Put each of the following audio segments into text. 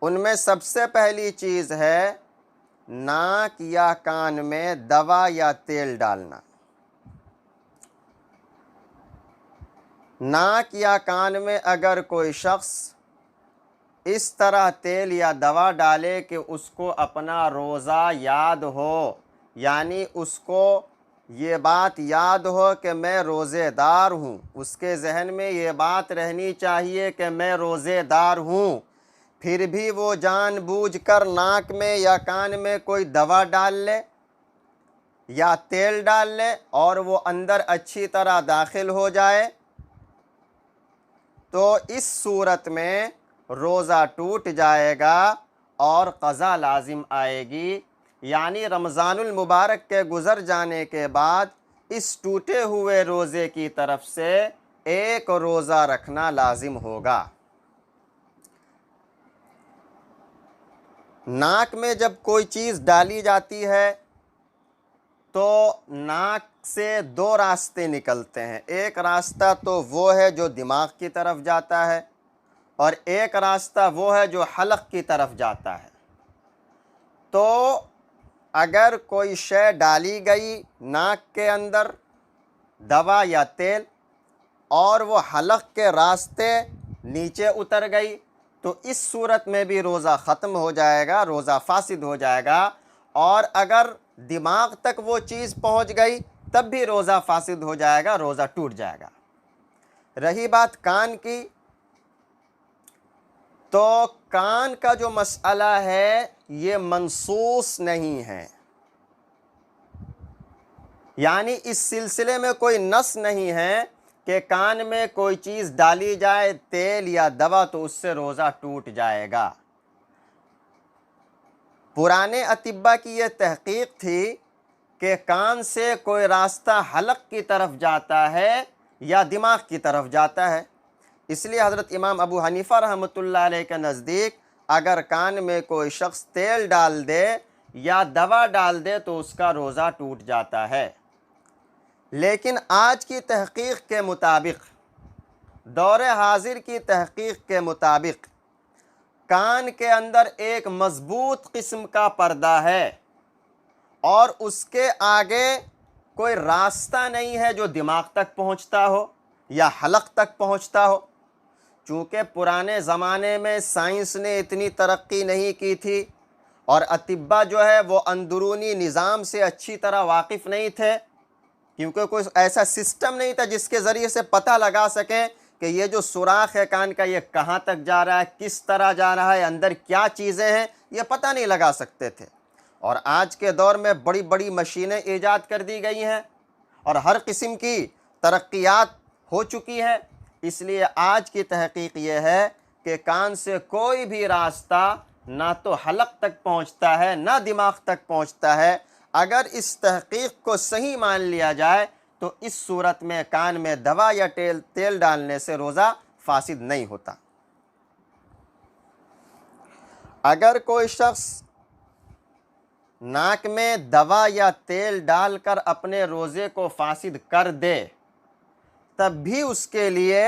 ان میں سب سے پہلی چیز ہے ناک یا کان میں دوا یا تیل ڈالنا۔ ناک یا کان میں اگر کوئی شخص اس طرح تیل یا دوا ڈالے کہ اس کو اپنا روزہ یاد ہو، یعنی اس کو یہ بات یاد ہو کہ میں روزے دار ہوں، اس کے ذہن میں یہ بات رہنی چاہیے کہ میں روزے دار ہوں، پھر بھی وہ جان بوجھ کر ناک میں یا کان میں کوئی دوا ڈال لے یا تیل ڈال لے اور وہ اندر اچھی طرح داخل ہو جائے، تو اس صورت میں روزہ ٹوٹ جائے گا اور قضا لازم آئے گی، یعنی رمضان المبارک کے گزر جانے کے بعد اس ٹوٹے ہوئے روزے کی طرف سے ایک روزہ رکھنا لازم ہوگا۔ ناک میں جب کوئی چیز ڈالی جاتی ہے تو ناک سے دو راستے نکلتے ہیں، ایک راستہ تو وہ ہے جو دماغ کی طرف جاتا ہے اور ایک راستہ وہ ہے جو حلق کی طرف جاتا ہے۔ تو اگر کوئی شے ڈالی گئی ناک کے اندر دوا یا تیل اور وہ حلق کے راستے نیچے اتر گئی تو اس صورت میں بھی روزہ ختم ہو جائے گا، روزہ فاسد ہو جائے گا، اور اگر دماغ تک وہ چیز پہنچ گئی تب بھی روزہ فاسد ہو جائے گا، روزہ ٹوٹ جائے گا۔ رہی بات کان کی، تو کان کا جو مسئلہ ہے یہ منصوص نہیں ہے، یعنی اس سلسلے میں کوئی نص نہیں ہے کہ کان میں کوئی چیز ڈالی جائے تیل یا دوا تو اس سے روزہ ٹوٹ جائے گا۔ پرانے اطباء کی یہ تحقیق تھی کہ کان سے کوئی راستہ حلق کی طرف جاتا ہے یا دماغ کی طرف جاتا ہے، اس لیے حضرت امام ابو حنیفہ رحمۃ اللہ علیہ کے نزدیک اگر کان میں کوئی شخص تیل ڈال دے یا دوا ڈال دے تو اس کا روزہ ٹوٹ جاتا ہے۔ لیکن آج کی تحقیق کے مطابق، دور حاضر کی تحقیق کے مطابق، کان کے اندر ایک مضبوط قسم کا پردہ ہے اور اس کے آگے کوئی راستہ نہیں ہے جو دماغ تک پہنچتا ہو یا حلق تک پہنچتا ہو۔ چونکہ پرانے زمانے میں سائنس نے اتنی ترقی نہیں کی تھی اور اطباء جو ہے وہ اندرونی نظام سے اچھی طرح واقف نہیں تھے، کیونکہ کوئی ایسا سسٹم نہیں تھا جس کے ذریعے سے پتہ لگا سکیں کہ یہ جو سوراخ ہے کان کا یہ کہاں تک جا رہا ہے، کس طرح جا رہا ہے، اندر کیا چیزیں ہیں، یہ پتہ نہیں لگا سکتے تھے۔ اور آج کے دور میں بڑی بڑی مشینیں ایجاد کر دی گئی ہیں اور ہر قسم کی ترقیات ہو چکی ہیں، اس لیے آج کی تحقیق یہ ہے کہ کان سے کوئی بھی راستہ نہ تو حلق تک پہنچتا ہے نہ دماغ تک پہنچتا ہے۔ اگر اس تحقیق کو صحیح مان لیا جائے تو اس صورت میں کان میں دوا یا تیل ڈالنے سے روزہ فاسد نہیں ہوتا۔ اگر کوئی شخص ناک میں دوا یا تیل ڈال کر اپنے روزے کو فاسد کر دے تب بھی اس کے لیے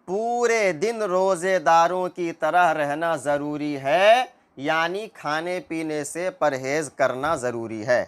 پورے دن روزے داروں کی طرح رہنا ضروری ہے، یعنی کھانے پینے سے پرہیز کرنا ضروری ہے۔